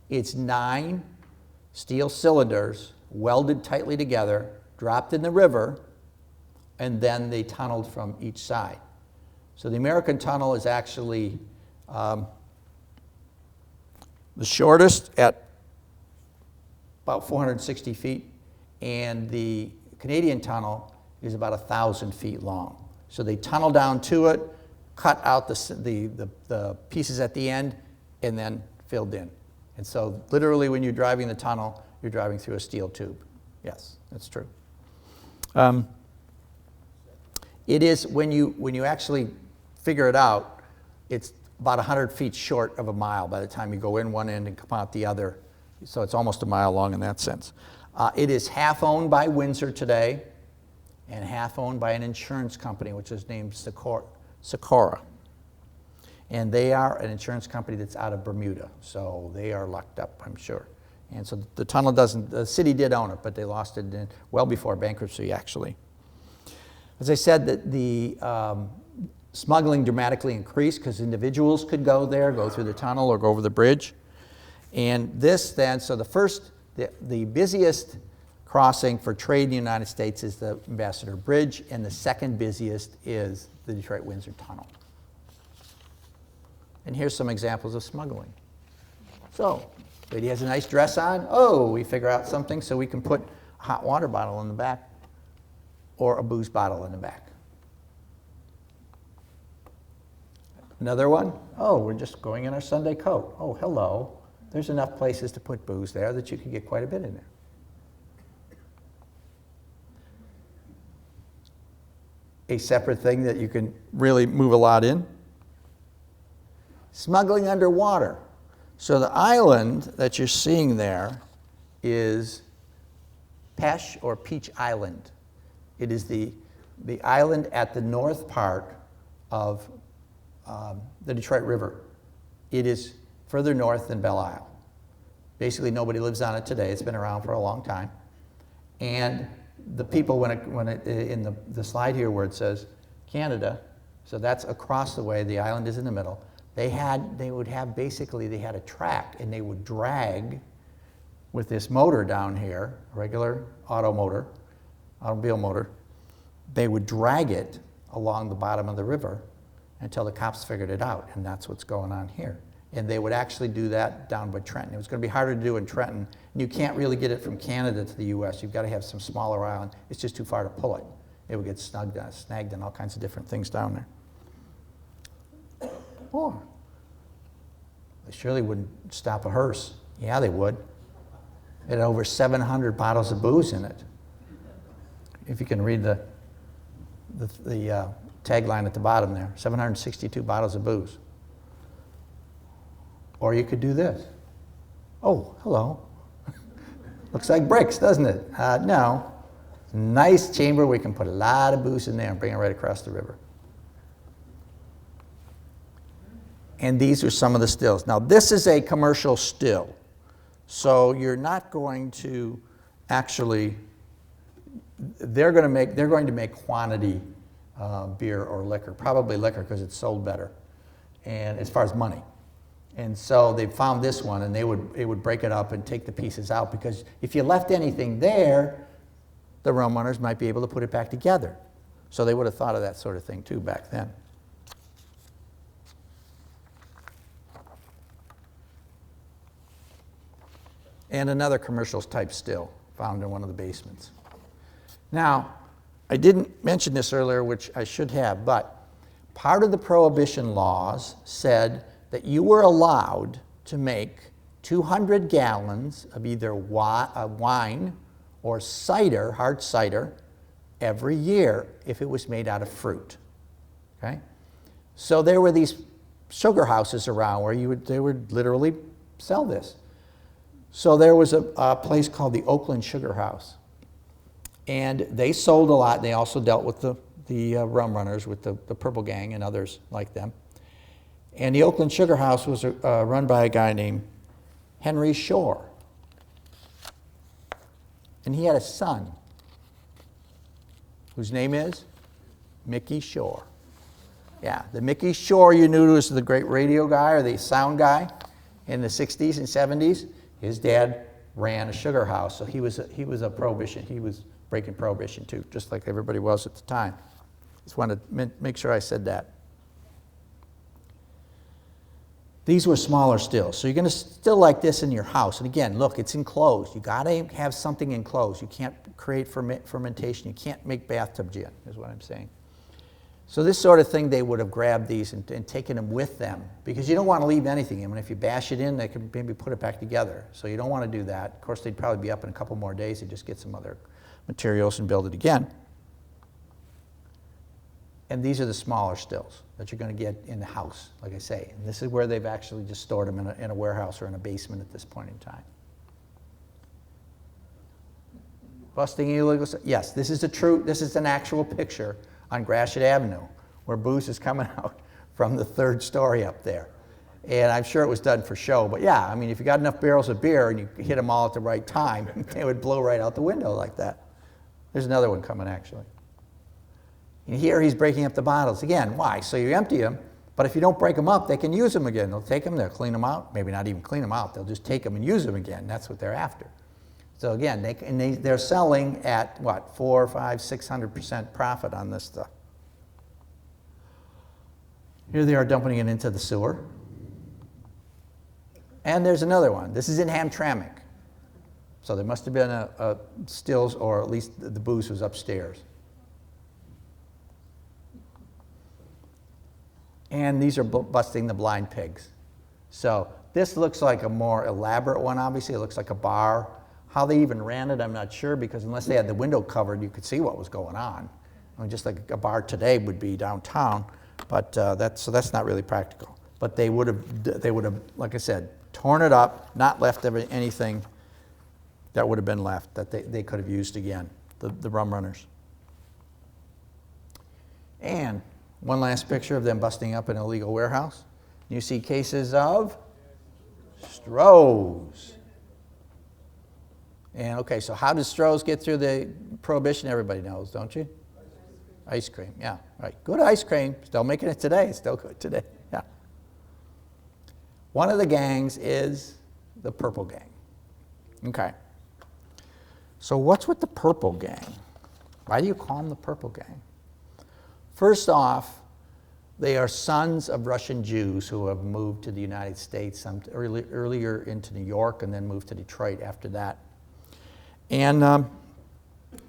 [SPEAKER 1] It's 9 steel cylinders welded tightly together, dropped in the river, and then they tunneled from each side. So the American tunnel is actually the shortest at about 460 feet, and the Canadian tunnel is about 1,000 feet long. So they tunnel down to it, cut out the pieces at the end, and then filled in. And so literally when you're driving the tunnel, you're driving through a steel tube. Yes, that's true. It is, when you actually figure it out, it's about 100 feet short of a mile by the time you go in one end and come out the other. So it's almost a mile long in that sense. It is half owned by Windsor today and half owned by an insurance company, which is named Socorro. And they are an insurance company that's out of Bermuda. So they are locked up, I'm sure. And so the tunnel the city did own it, but they lost it well before bankruptcy, actually. As I said, the smuggling dramatically increased because individuals could go through the tunnel or go over the bridge. And this then, so the busiest crossing for trade in the United States is the Ambassador Bridge, and the second busiest is the Detroit-Windsor Tunnel. And here's some examples of smuggling. So, lady has a nice dress on. Oh, we figure out something so we can put a hot water bottle in the back or a booze bottle in the back. Another one. Oh, we're just going in our Sunday coat. Oh, hello. There's enough places to put booze there that you can get quite a bit in there. A separate thing that you can really move a lot in. Smuggling underwater. So the island that you're seeing there is Pesh or Peach Island. It is the island at the north part of the Detroit River. It is further north than Belle Isle. Basically, nobody lives on it today. It's been around for a long time. And the people, in the slide here where it says Canada, so that's across the way, the island is in the middle. They had a track, and they would drag with this motor down here, a regular automobile motor. They would drag it along the bottom of the river until the cops figured it out, and that's what's going on here. And they would actually do that down by Trenton. It was going to be harder to do in Trenton, and you can't really get it from Canada to the US. You've got to have some smaller island. It's just too far to pull it. It would get snagged in all kinds of different things down there. Oh, they surely wouldn't stop a hearse. Yeah, they would. It had over 700 bottles of booze in it. If you can read the tagline at the bottom there, 762 bottles of booze. Or you could do this. Oh, hello. Looks like bricks, doesn't it? No. Nice chamber. We can put a lot of booze in there and bring it right across the river. And these are some of the stills. Now, this is a commercial still. So you're not going to actually, they're going to make quantity beer or liquor, probably liquor because it's sold better, and as far as money. And so they found this one, and they would break it up and take the pieces out, because if you left anything there, the Rum Runners might be able to put it back together. So they would have thought of that sort of thing too back then. And another commercial type still found in one of the basements. Now, I didn't mention this earlier, which I should have, but part of the Prohibition laws said that you were allowed to make 200 gallons of either wine or cider, hard cider, every year if it was made out of fruit. Okay? So there were these sugar houses around where they would literally sell this. So there was a place called the Oakland Sugar House, and they sold a lot. They also dealt with the Rum Runners, with the Purple Gang and others like them. And the Oakland Sugar House was run by a guy named Henry Shore. And he had a son whose name is Mickey Shore. Yeah, the Mickey Shore you knew was the great radio guy or the sound guy in the 60s and 70s. His dad ran a sugar house, so he was a prohibition. He was breaking prohibition too, just like everybody was at the time. Just wanted to make sure I said that. These were smaller stills. So you're going to still like this in your house. And again, look, it's enclosed. You got to have something enclosed. You can't create fermentation. You can't make bathtub gin, is what I'm saying. So this sort of thing, they would have grabbed these and taken them with them, because you don't want to leave anything. I mean, if you bash it in, they can maybe put it back together. So you don't want to do that. Of course, they'd probably be up in a couple more days and just get some other materials and build it again. And these are the smaller stills that you're going to get in the house, like I say. And this is where they've actually just stored them in a warehouse or in a basement at this point in time. Busting illegal. Yes, this is an actual picture on Gratiot Avenue where booze is coming out from the third story up there. And I'm sure it was done for show, but yeah, I mean, if you got enough barrels of beer and you hit them all at the right time, they would blow right out the window like that. There's another one coming, actually. And here he's breaking up the bottles. Again, why? So you empty them, but if you don't break them up, they can use them again. They'll take them, they'll clean them out, maybe not even clean them out, they'll just take them and use them again. That's what they're after. So again, they're selling at what, 400, 500, 600% profit on this stuff. Here they are dumping it into the sewer. And there's another one. This is in Hamtramck. So there must have been a stills, or at least the booze was upstairs. And these are busting the blind pigs. So this looks like a more elaborate one, obviously. It looks like a bar. How they even ran it, I'm not sure, because unless they had the window covered, you could see what was going on. I mean, just like a bar today would be downtown, but that's not really practical. But they would have, like I said, torn it up, not left anything that would have been left that they could have used again, the Rum Runners. And one last picture of them busting up an illegal warehouse. You see cases of Strohs. And okay, so how did Strohs get through the Prohibition? Everybody knows, don't you? Ice cream, yeah, right. Good ice cream, still making it today, still good today, yeah. One of the gangs is the Purple Gang. Okay. So what's with the Purple Gang? Why do you call them the Purple Gang? First off, they are sons of Russian Jews who have moved to the United States earlier into New York and then moved to Detroit after that. And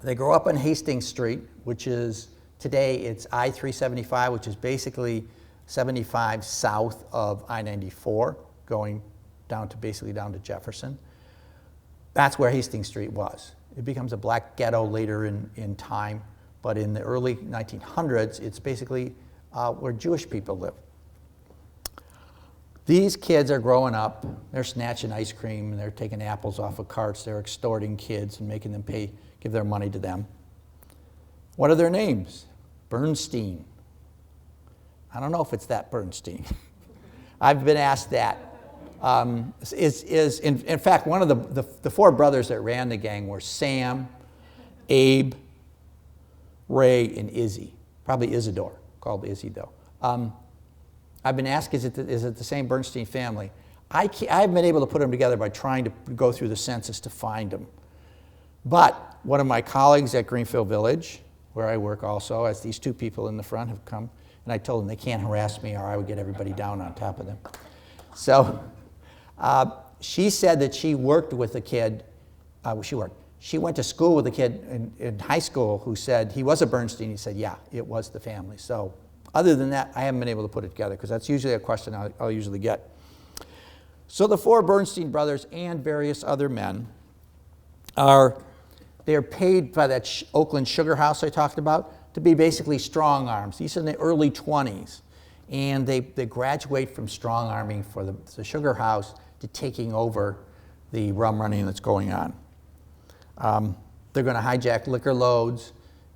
[SPEAKER 1] they grow up on Hastings Street, which is, today it's I-375, which is basically 75 south of I-94, going down to basically down to Jefferson. That's where Hastings Street was. It becomes a black ghetto later in time, but in the early 1900s, it's basically where Jewish people live. These kids are growing up, they're snatching ice cream, and they're taking apples off of carts, they're extorting kids and making them give their money to them. What are their names? Bernstein. I don't know if it's that Bernstein. I've been asked that. In fact, one of the four brothers that ran the gang were Sam, Abe, Ray, and Izzy. Probably Isidore, called Izzy though. I've been asked, is it the same Bernstein family? I haven't been able to put them together by trying to go through the census to find them. But one of my colleagues at Greenfield Village, where I work also, as these two people in the front have come, and I told them they can't harass me or I would get everybody down on top of them. So she said that she worked with a kid, she went to school with a kid in high school who said he was a Bernstein. He said, yeah, it was the family. So other than that, I haven't been able to put it together because that's usually a question I'll usually get. So the four Bernstein brothers and various other men they're paid by that Oakland sugar house I talked about to be basically strong arms. These are in the early 20s. And they graduate from strong arming for the sugar house to taking over the rum running that's going on. They're going to hijack liquor loads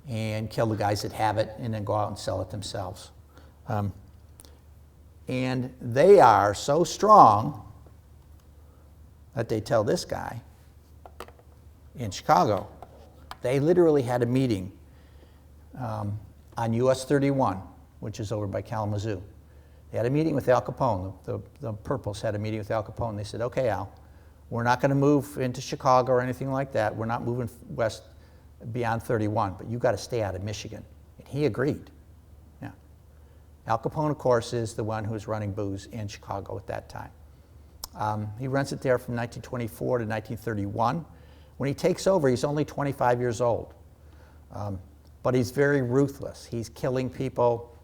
[SPEAKER 1] and kill the guys that have it and then go out and sell it themselves. And they are so strong that they tell this guy in Chicago, they literally had a meeting on US 31, which is over by Kalamazoo. They had a meeting with Al Capone. The Purples had a meeting with Al Capone. They said, okay, Al, we're not going to move into Chicago or anything like that. We're not moving west beyond 31, but you've got to stay out of Michigan. And he agreed. Yeah. Al Capone, of course, is the one who was running booze in Chicago at that time. He runs it there from 1924 to 1931. When he takes over, he's only 25 years old. But he's very ruthless. He's killing people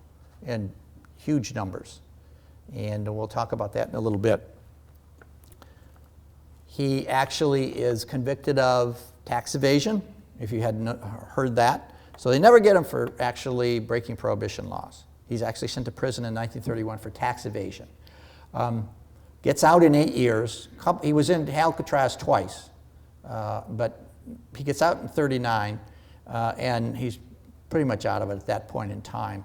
[SPEAKER 1] in huge numbers. And we'll talk about that in a little bit. He actually is convicted of tax evasion, if you hadn't heard that. So they never get him for actually breaking prohibition laws. He's actually sent to prison in 1931 for tax evasion. Gets out in 8 years. He was in Alcatraz twice, but he gets out in 39, and he's pretty much out of it at that point in time.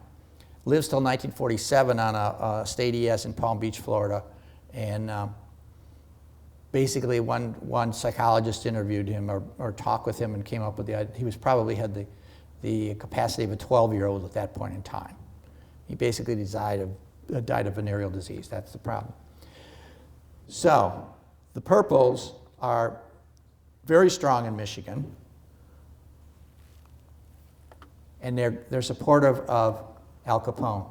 [SPEAKER 1] Lives till 1947 on a estate he has in Palm Beach, Florida, and basically one psychologist interviewed him or talked with him and came up with the idea. He was probably had the capacity of a 12-year-old at that point in time. He basically died of venereal disease. That's the problem. So the Purples are very strong in Michigan, and they're supportive of Al Capone.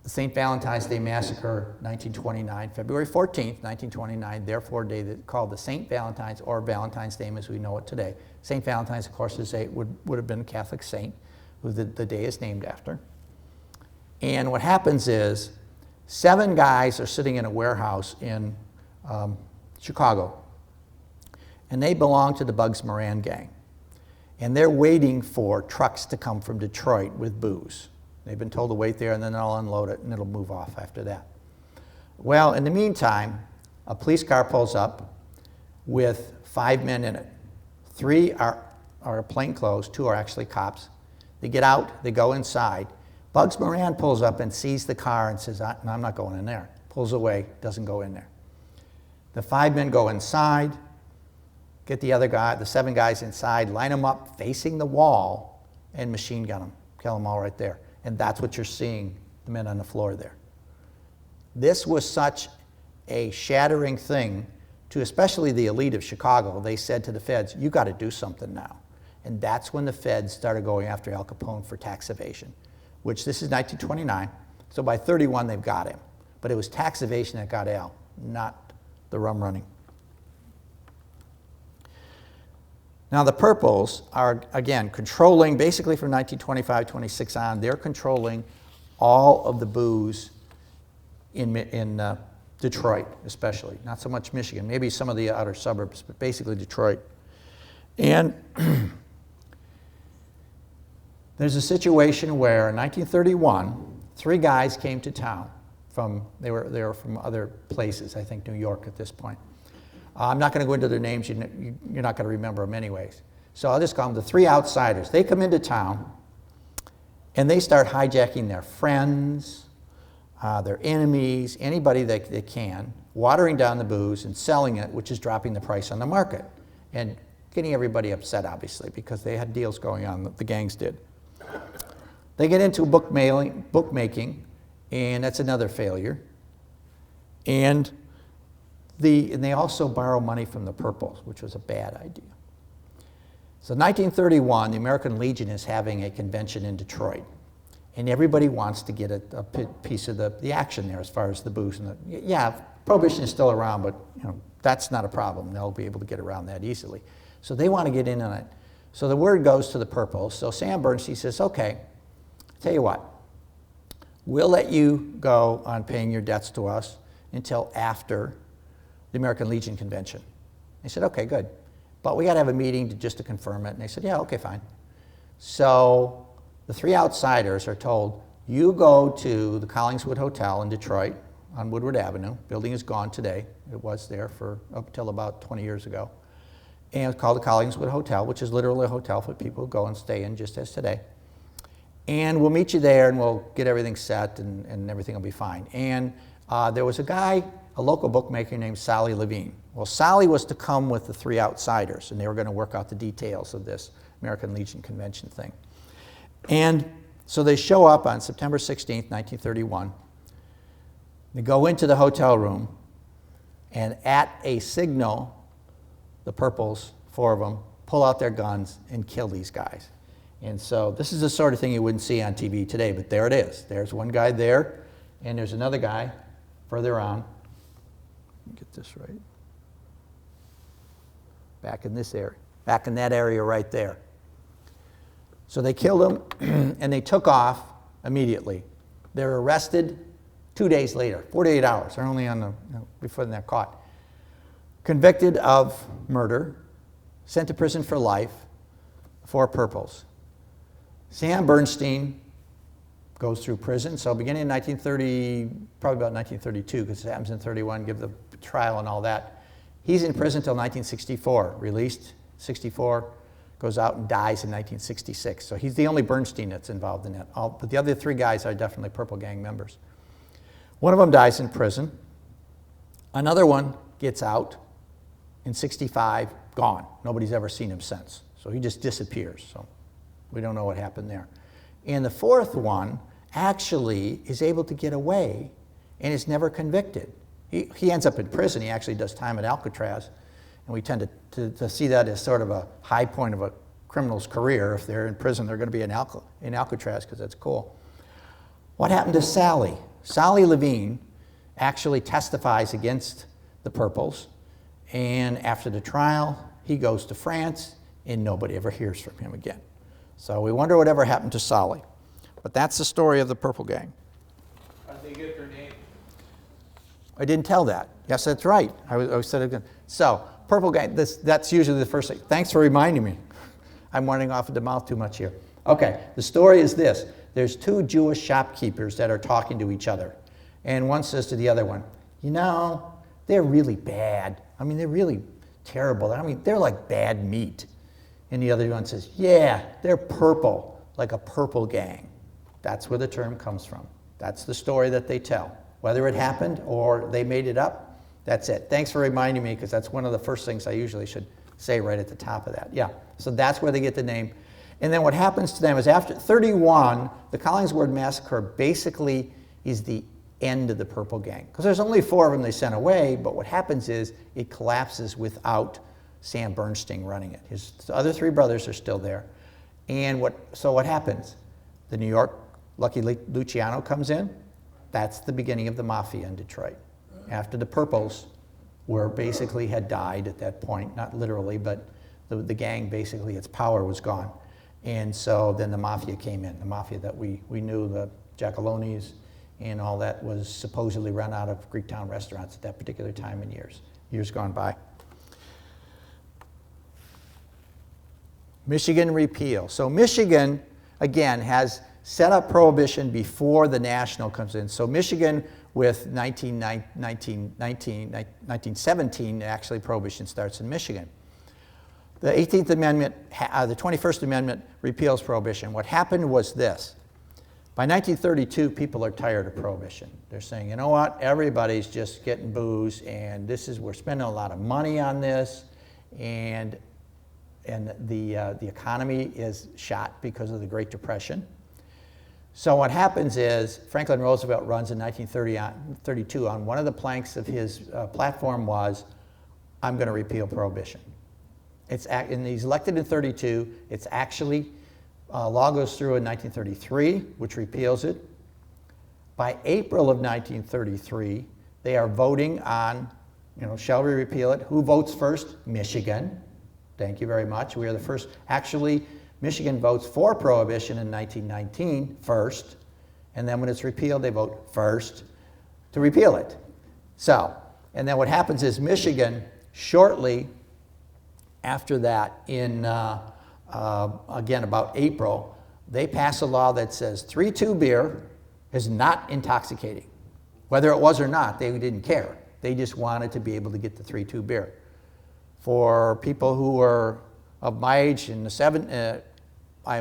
[SPEAKER 1] The St. Valentine's Day Massacre, 1929, February 14th, 1929, therefore a day called the St. Valentine's or Valentine's Day as we know it today. St. Valentine's, of course, would have been a Catholic saint who the day is named after. And what happens is 7 guys are sitting in a warehouse in Chicago, and they belong to the Bugs Moran gang. And they're waiting for trucks to come from Detroit with booze. They've been told to wait there, and then they'll unload it, and it'll move off after that. Well, in the meantime, a police car pulls up with 5 men in it. 3 are plainclothes, 2 are actually cops. They get out, they go inside. Bugs Moran pulls up and sees the car and says, I'm not going in there. Pulls away, doesn't go in there. The 5 men go inside, get the 7 guys inside, line them up facing the wall, and machine gun them, kill them all right there. And that's what you're seeing, the men on the floor there. This was such a shattering thing to especially the elite of Chicago. They said to the feds, you got to do something now. And that's when the feds started going after Al Capone for tax evasion, which this is 1929. So by 31, they've got him. But it was tax evasion that got Al, not the rum running. Now the Purples are, again, controlling, basically from 1925-26 on, they're controlling all of the booze in Detroit, especially. Not so much Michigan, maybe some of the outer suburbs, but basically Detroit. And there's a situation where in 1931, 3 guys came to town they were from other places, I think New York at this point. I'm not going to go into their names, you're not going to remember them anyways. So I'll just call them the 3 outsiders. They come into town and they start hijacking their friends, their enemies, anybody that they can, watering down the booze and selling it, which is dropping the price on the market. And getting everybody upset, obviously, because they had deals going on, the gangs did. They get into bookmaking, and that's another failure. And they also borrow money from the Purples, which was a bad idea. So 1931, the American Legion is having a convention in Detroit. And everybody wants to get a piece of the action there as far as the booze. Yeah, Prohibition is still around, but that's not a problem. They'll be able to get around that easily. So they want to get in on it. So the word goes to the Purples. So Sam Bernstein says, okay, tell you what, we'll let you go on paying your debts to us until after the American Legion convention. They said, okay, good. But we got to have a meeting just to confirm it. And they said, yeah, okay, fine. So the 3 outsiders are told, you go to the Collingswood Hotel in Detroit on Woodward Avenue. Building is gone today. It was there for up till about 20 years ago. And it's called the Collingswood Hotel, which is literally a hotel for people who go and stay in just as today. And we'll meet you there and we'll get everything set and everything will be fine. And there was a local bookmaker named Sally Levine. Well, Sally was to come with the 3 outsiders and they were going to work out the details of this American Legion convention thing. And so they show up on September 16th, 1931. They go into the hotel room, and at a signal, the Purples, 4 of them, pull out their guns and kill these guys. And so this is the sort of thing you wouldn't see on TV today, but there it is. There's one guy there, and there's another guy further on. Let me get this right. Back in this area, back in that area right there. So they killed him, and they took off immediately. They're arrested 2 days later, 48 hours. They're only on before they're caught. Convicted of murder, sent to prison for life, 4 Purples. Sam Bernstein goes through prison. So beginning in 1930, probably about 1932, because it happens in 31, give the trial and all that. He's in prison until 1964, released 64. Goes out and dies in 1966. So he's the only Bernstein that's involved in that. But the other 3 guys are definitely Purple Gang members. One of them dies in prison. Another one gets out in 65, gone. Nobody's ever seen him since. So he just disappears. So we don't know what happened there. And the 4th one actually is able to get away and is never convicted. He ends up in prison. He actually does time at Alcatraz. And we tend to see that as sort of a high point of a criminal's career. If they're in prison, they're going to be in Alcatraz because that's cool. What happened to Sally? Sally Levine actually testifies against the Purples. And after the trial, he goes to France, and nobody ever hears from him again. So we wonder whatever happened to Sally. But that's the story of the Purple Gang.
[SPEAKER 2] How'd they get their name?
[SPEAKER 1] I didn't tell that. Yes, that's right. I said it again. So, Purple Gang, that's usually the first thing. Thanks for reminding me. I'm running off at the mouth too much here. Okay, the story is this. There's 2 Jewish shopkeepers that are talking to each other. And one says to the other one, you know, they're really bad. I mean, they're really terrible. I mean, they're like bad meat. And the other one says, yeah, they're purple, like a purple gang. That's where the term comes from. That's the story that they tell. Whether it happened or they made it up, that's it. Thanks for reminding me, because that's one of the first things I usually should say right at the top of that. Yeah, so that's where they get the name. And then what happens to them is after 31, the Collingswood Massacre basically is the end of the Purple Gang. Because there's only 4 of them they sent away, but what happens is it collapses without Sam Bernstein running it. His other 3 brothers are still there. And so what happens? The New York Lucky Luciano comes in. That's the beginning of the mafia in Detroit. After the Purples basically had died at that point, not literally, but the gang basically, its power was gone. And so then the mafia came in, the mafia that we knew, the Giacalones and all that, was supposedly run out of Greektown restaurants at that particular time in years gone by. Michigan repeal. So Michigan, again, has set up prohibition before the national comes in. So Michigan, with 1917, actually prohibition starts in Michigan. The 18th Amendment, the 21st Amendment repeals prohibition. What happened was this. By 1932, people are tired of prohibition. They're saying, you know what, everybody's just getting booze, and we're spending a lot of money on this, and the economy is shot because of the Great Depression. So what happens is Franklin Roosevelt runs in 1932 on one of the planks of his platform was, I'm going to repeal prohibition. And he's elected in 32. It's actually, law goes through in 1933, which repeals it. By April of 1933, they are voting on, shall we repeal it? Who votes first? Michigan. Thank you very much. We are the first. Actually, Michigan votes for prohibition in 1919 first, and then when it's repealed, they vote first to repeal it. So, and then what happens is Michigan, shortly after that, in again about April, they pass a law that says 3-2 beer is not intoxicating. Whether it was or not, they didn't care. They just wanted to be able to get the 3-2 beer. For people who were of my age, I'm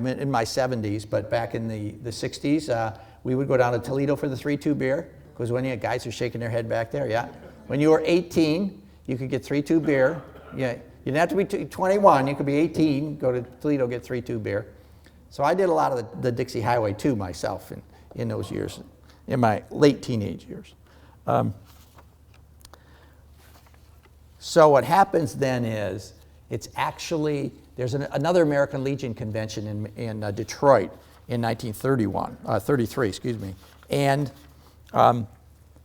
[SPEAKER 1] in my 70s, but back in the 60s, we would go down to Toledo for the 3-2 beer, because when you guys are shaking their head back there, yeah. When you were 18, you could get 3-2 beer. Yeah, you didn't have to be 21, you could be 18, go to Toledo, get 3-2 beer. So I did a lot of the Dixie Highway too myself in those years, in my late teenage years. So what happens then is, it's actually, there's another American Legion convention in Detroit in 33, excuse me. And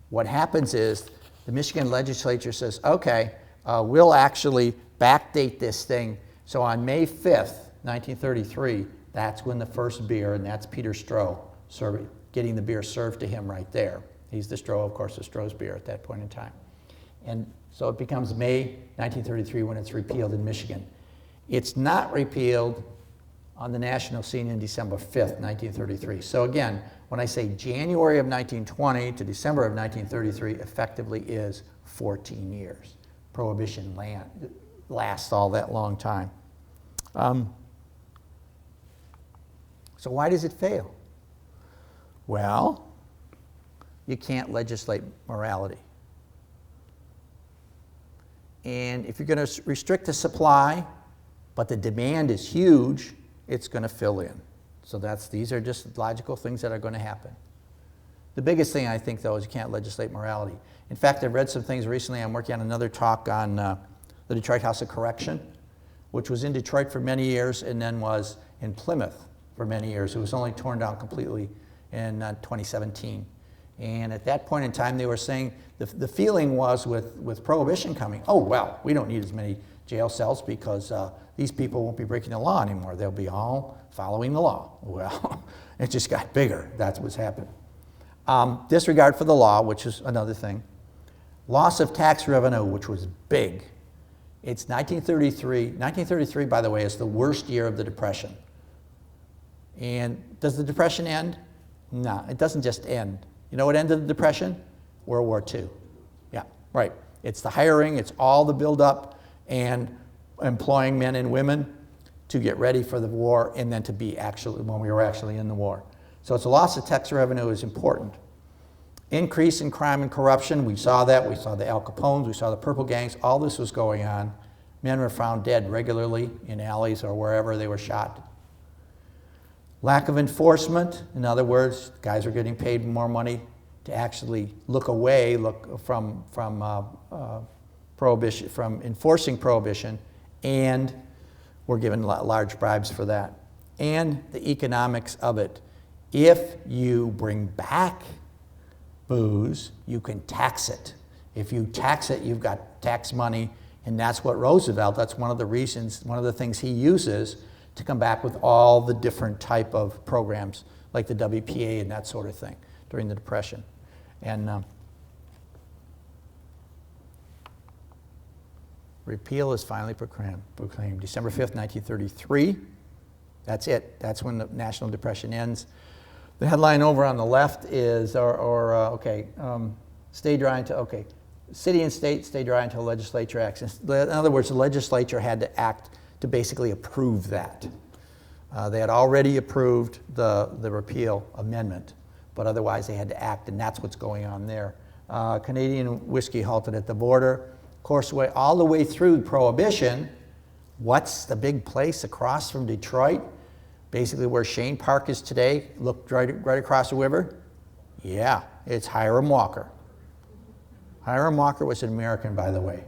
[SPEAKER 1] what happens is, the Michigan legislature says, okay, we'll actually backdate this thing. So on May 5th, 1933, that's when the first beer, and that's Peter Stroh, getting the beer served to him right there. He's the Stroh, of course, the Stroh's beer at that point in time. And so it becomes May 1933 when it's repealed in Michigan. It's not repealed on the national scene in December 5th, 1933. So again, when I say January of 1920 to December of 1933, effectively is 14 years. Prohibition lasts all that long time. So why does it fail? Well, you can't legislate morality. And if you're going to restrict the supply, but the demand is huge, it's going to fill in. So these are just logical things that are going to happen. The biggest thing I think, though, is you can't legislate morality. In fact, I've read some things recently. I'm working on another talk on the Detroit House of Correction, which was in Detroit for many years and then was in Plymouth for many years. It was only torn down completely in 2017. And at that point in time, they were saying the feeling was with prohibition coming, oh, well, we don't need as many jail cells because these people won't be breaking the law anymore. They'll be all following the law. Well, it just got bigger. That's what's happened. Disregard for the law, which is another thing. Loss of tax revenue, which was big. It's 1933. 1933, by the way, is the worst year of the Depression. And does the Depression end? No, it doesn't just end. You know what ended the Depression? World War II. Yeah, Right. It's the hiring, it's all the buildup and employing men and women to get ready for the war and then to be actually, when we were actually in the war. So it's a loss of tax revenue is important. Increase in crime and corruption, we saw that. We saw the Al Capones, we saw the purple gangs, all this was going on. Men were found dead regularly in alleys or wherever they were shot. Lack of enforcement, in other words, guys are getting paid more money to actually look from prohibition, from enforcing prohibition, and we're given large bribes for that. And the economics of it. If you bring back booze, you can tax it. If you tax it, you've got tax money, and that's what Roosevelt, that's one of the reasons, one of the things he uses to come back with all the different type of programs, like the WPA and that sort of thing during the Depression. And repeal is finally proclaimed December 5th, 1933. That's it. That's when the National Depression ends. The headline over on the left is, stay dry until, okay, city and state stay dry until legislature acts. In other words, the legislature had to act to basically approve that. They had already approved the repeal amendment, but otherwise they had to act, and that's what's going on there. Canadian whiskey halted at the border. Of course, all the way through Prohibition, what's the big place across from Detroit? Basically where Shane Park is today, look right across the river. Yeah, it's Hiram Walker. Hiram Walker was an American, by the way.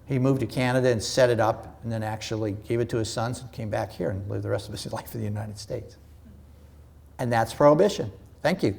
[SPEAKER 1] He moved to Canada and set it up, and then actually gave it to his sons and came back here and lived the rest of his life in the United States. And that's Prohibition. Thank you.